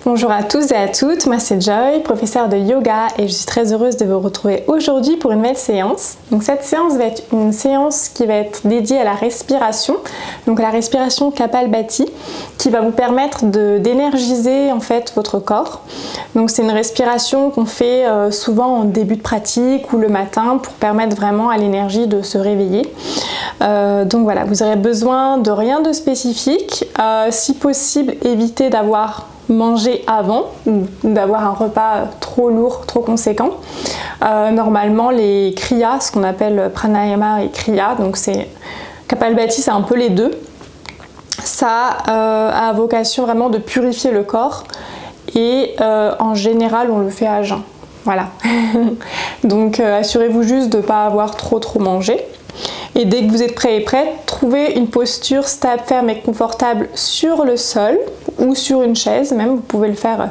Bonjour à tous et à toutes, moi c'est Joy, professeure de yoga et je suis très heureuse de vous retrouver aujourd'hui pour une nouvelle séance. Donc cette séance va être une séance qui va être dédiée à la respiration, donc la respiration Kapalbhati, qui va vous permettre d'énergiser en fait votre corps. Donc c'est une respiration qu'on fait souvent en début de pratique ou le matin pour permettre vraiment à l'énergie de se réveiller. Donc voilà, vous aurez besoin de rien de spécifique, si possible évitez d'avoir manger avant ou d'avoir un repas trop lourd, trop conséquent. Normalement les kriyas, ce qu'on appelle pranayama et kriya, donc c'est Kapalbhati, c'est un peu les deux. Ça a vocation vraiment de purifier le corps et en général on le fait à jeun. Voilà. Donc assurez-vous juste de ne pas avoir trop mangé. Et dès que vous êtes prêt et prête, trouvez une posture stable, ferme et confortable sur le sol ou sur une chaise même. Vous pouvez le faire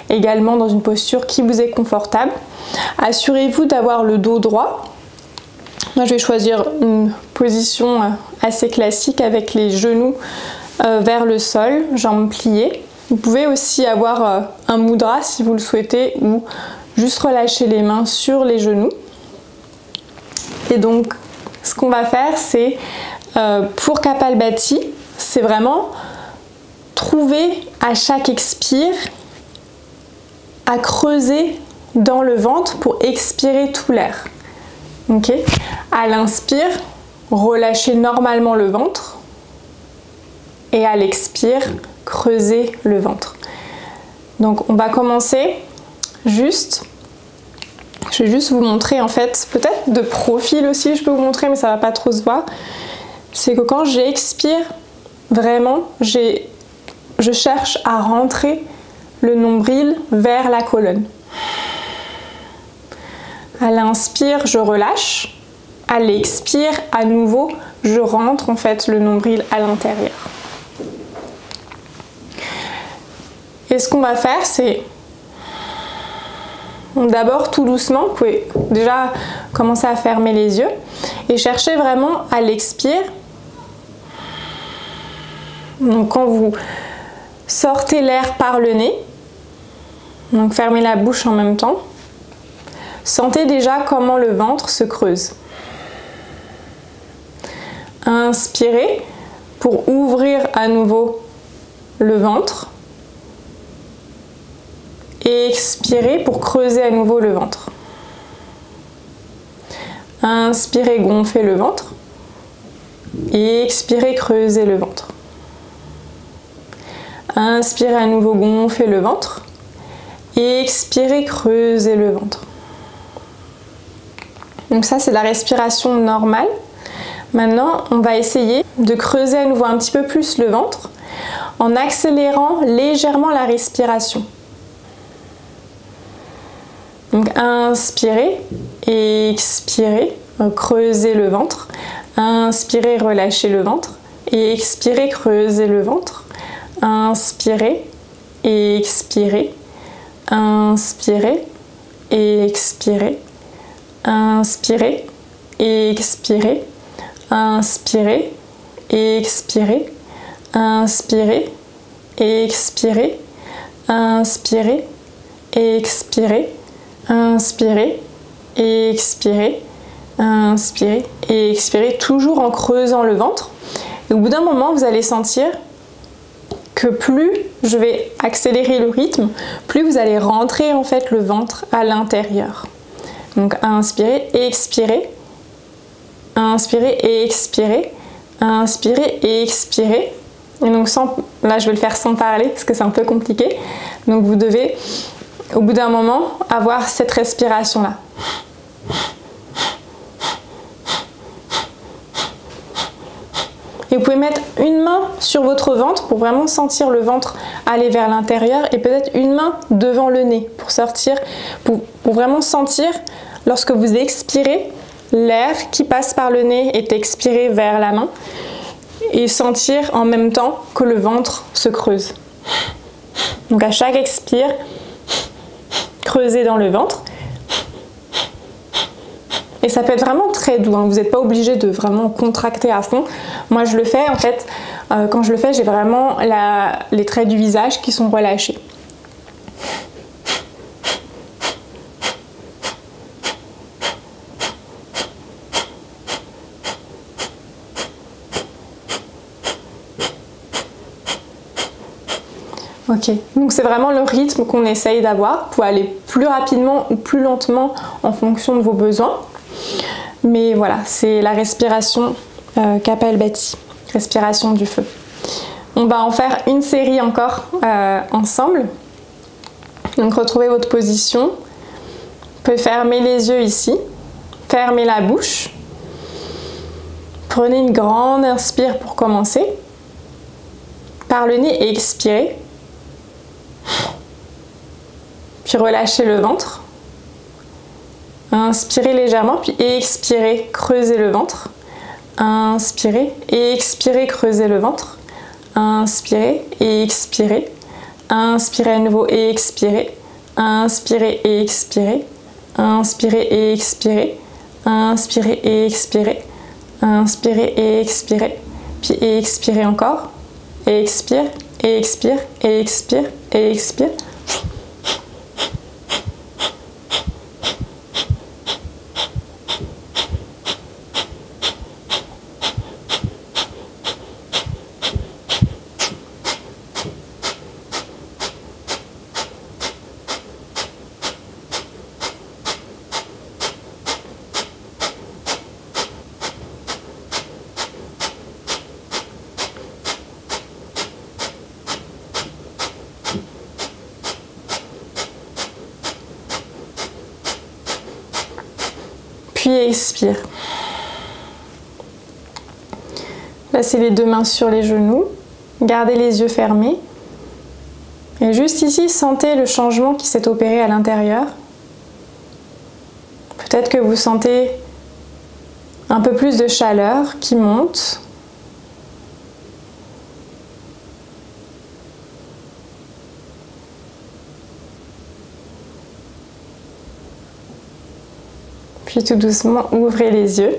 également dans une posture qui vous est confortable. Assurez-vous d'avoir le dos droit. Moi, je vais choisir une position assez classique avec les genoux vers le sol, jambes pliées. Vous pouvez aussi avoir un mudra si vous le souhaitez ou juste relâcher les mains sur les genoux. Et donc, ce qu'on va faire, c'est pour Kapalbhati, c'est vraiment trouver à chaque expire à creuser dans le ventre pour expirer tout l'air. Ok ? À l'inspire, relâchez normalement le ventre et à l'expire, creusez le ventre. Donc on va commencer juste. Je vais juste vous montrer en fait, peut-être de profil aussi je peux vous montrer mais ça va pas trop se voir. C'est que quand j'expire, vraiment, je cherche à rentrer le nombril vers la colonne. À l'inspire, je relâche. À l'expire, à nouveau, je rentre en fait le nombril à l'intérieur. Et ce qu'on va faire, c'est d'abord, tout doucement, vous pouvez déjà commencer à fermer les yeux et chercher vraiment à l'expire. Donc quand vous sortez l'air par le nez, donc fermez la bouche en même temps, sentez déjà comment le ventre se creuse. Inspirez pour ouvrir à nouveau le ventre. Et expirez pour creuser à nouveau le ventre. Inspirez, gonflez le ventre. Et expirez, creusez le ventre. Inspirez à nouveau, gonflez le ventre. Et expirez, creusez le ventre. Donc ça, c'est la respiration normale. Maintenant, on va essayer de creuser à nouveau un petit peu plus le ventre en accélérant légèrement la respiration. Donc inspirez, expirez, creusez le ventre. Inspirez, relâchez le ventre. Et expirez, creusez le ventre. Inspirez, expirez. Inspirez, expirez. Inspirez, expirez. Inspirez, expirez. Inspirez, expirez. Inspirez, expirez. Inspirez et expirez, inspirez et expirez, toujours en creusant le ventre. Et au bout d'un moment, vous allez sentir que plus je vais accélérer le rythme, plus vous allez rentrer en fait le ventre à l'intérieur. Donc inspirez et expirez, inspirez et expirez, inspirez et expirez. Et donc là je vais le faire sans parler parce que c'est un peu compliqué. Donc vous devez au bout d'un moment, avoir cette respiration-là. Et vous pouvez mettre une main sur votre ventre pour vraiment sentir le ventre aller vers l'intérieur et peut-être une main devant le nez pour sortir, pour vraiment sentir lorsque vous expirez, l'air qui passe par le nez est expiré vers la main et sentir en même temps que le ventre se creuse. Donc à chaque expire, creuser dans le ventre. Et ça peut être vraiment très doux, hein. Vous n'êtes pas obligé de vraiment contracter à fond. Moi je le fais en fait, quand je le fais, j'ai vraiment les traits du visage qui sont relâchés. Ok, donc c'est vraiment le rythme qu'on essaye d'avoir. Vous pouvez aller plus rapidement ou plus lentement en fonction de vos besoins. Mais voilà, c'est la respiration Kapalbhati, respiration du feu. On va en faire une série encore ensemble. Donc retrouvez votre position. Vous pouvez fermer les yeux ici, fermez la bouche. Prenez une grande inspire pour commencer. Par le nez, expirez. Puis relâchez le ventre. Inspirez légèrement, puis expirez, creusez le ventre. Inspirez et expirez, creusez le ventre. Inspirez et expirez. Inspirez à nouveau et expirez. Inspirez et expirez. Inspirez et expirez. Inspirez et expirez. Inspirez et expirez. Puis expirez encore. Et expire, et expire, et expire, et expire. Puis expire. Placez les deux mains sur les genoux. Gardez les yeux fermés. Et juste ici, sentez le changement qui s'est opéré à l'intérieur. Peut-être que vous sentez un peu plus de chaleur qui monte. Puis tout doucement, ouvrez les yeux.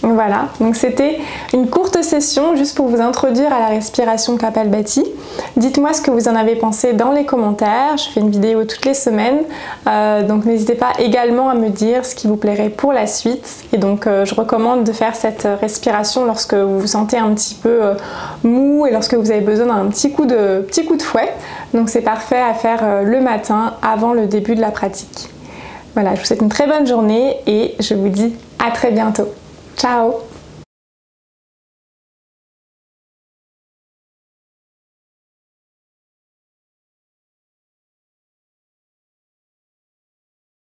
Voilà, donc c'était une courte session juste pour vous introduire à la respiration Kapalbhati. Dites-moi ce que vous en avez pensé dans les commentaires. Je fais une vidéo toutes les semaines, donc n'hésitez pas également à me dire ce qui vous plairait pour la suite. Et donc je recommande de faire cette respiration lorsque vous vous sentez un petit peu mou et lorsque vous avez besoin d'un petit coup de fouet. Donc c'est parfait à faire le matin avant le début de la pratique. Voilà, je vous souhaite une très bonne journée et je vous dis à très bientôt. Ciao!